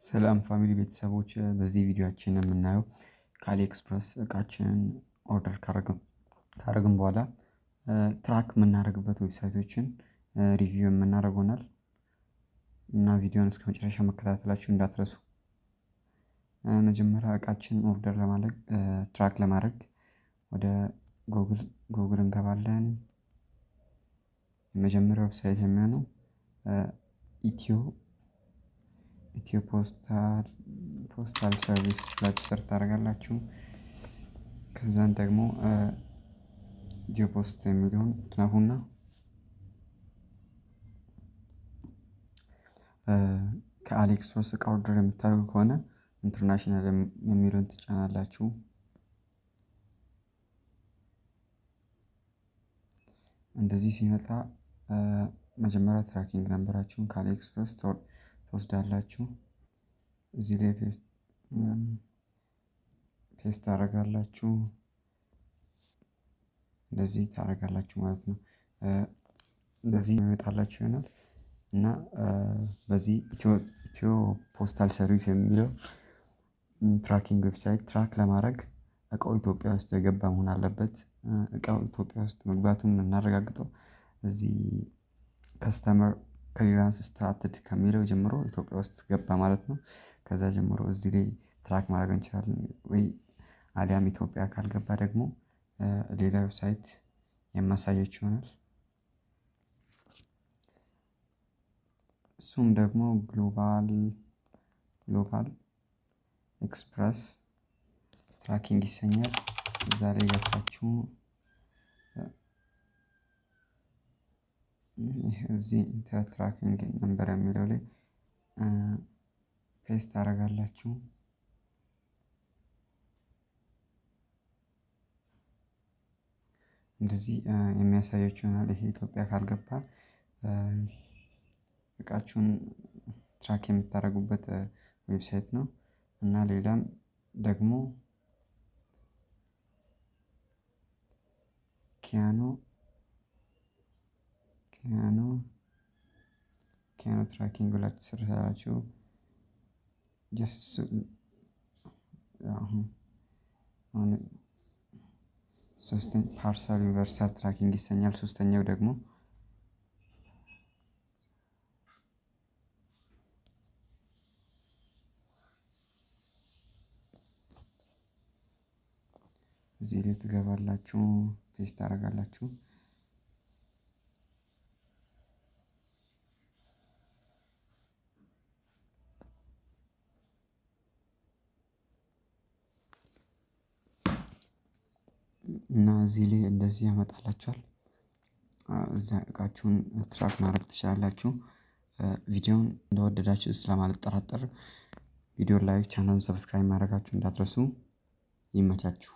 ሰላም ፋሚሊ ቤተሰቦች በዚህ ቪዲዮአችን የምናየው ከአሊኤክስፕረስ እቃችንን ኦርደር ካረግን በኋላ ትራክ የምናደርግበት ዌብሳይቶችን ሪቪው የምናደርግ ይሆናል እና ቪዲዮውን እስከ መጨረሻ መከታተላችሁ እንዳትረሱ። መጀመሪያ እቃችንን ኦርደር ለማድረግ ትራክ ለማድረግ ወደ ጉግል እንገባለን። የመጀመሪያው ዌብሳይት የሚሆነው ኢትዮ ፖስታል ሰርቪስ ብላችሁ ሰርች ታደርጋላችሁ። ከዛን ደግሞ ኢትዮ ፖስት የሚለውን ትነኩና ከአሊኤክስፕረስ እቃ ኦርደር የምታደርጉ ከሆነ ኢንተርናሽናል የሚለውን ትጫናላችሁ። እንደዚህ ሲመጣ መጀመሪያ ትራኪንግ ነምበራችሁን ከአሊኤክስፕረስ ትወስዳላችሁ። እዚህ ላይ ፔስት ታደርጋላችሁ። እንደዚህ ታደርጋላችሁ ማለት ነው። እንደዚህ ይመጣላችሁ ይሆናል እና በዚህ ኢትዮ ፖስታል ሰርቪስ የሚለው ትራኪንግ ዌብሳይት ትራክ ለማድረግ እቃው ኢትዮጵያ ውስጥ የገባ መሆን አለበት። እቃው ኢትዮጵያ ውስጥ መግባቱን የምናረጋግጠው እዚህ ከስተመር ክሊራንስ ስታርትድ ከሚለው ጀምሮ ኢትዮጵያ ውስጥ ገባ ማለት ነው። ከዛ ጀምሮ እዚህ ላይ ትራክ ማድረግ እንችላለን ወይ አሊያም ኢትዮጵያ ካልገባ ደግሞ ሌላ ዌብሳይት የማሳያችሁ ይሆናል። እሱም ደግሞ ግሎባል ኤክስፕረስ ትራኪንግ ይሰኛል። እዛ ላይ ገብታችሁ እዚህ ኢንተር ትራኪንግ ነምበር የሚለው ላይ ፔስት ታደርጋላችሁ። እንደዚህ የሚያሳያችሁ ይሆናል። ይሄ ኢትዮጵያ ካልገባ እቃችሁን ትራክ የምታደርጉበት ዌብሳይት ነው እና ሌላም ደግሞ ኪያኖ ትራኪንግ ብላችሁ ትሰራላችሁ። አሁን ሶስተኛ ፓርሰል ዩኒቨርሳል ትራኪንግ ይሰኛል። ሶስተኛው ደግሞ እዚህ ላይ ትገባላችሁ፣ ፔስት ታደርጋላችሁ። እና እዚህ ላይ እንደዚህ ያመጣላችኋል። እዛ እቃችሁን ትራክ ማድረግ ትችላላችሁ። ቪዲዮውን እንደወደዳችሁ ስለማልጠራጠር ቪዲዮ ላይክ፣ ቻናሉን ሰብስክራይብ ማድረጋችሁ እንዳትረሱ። ይመቻችሁ።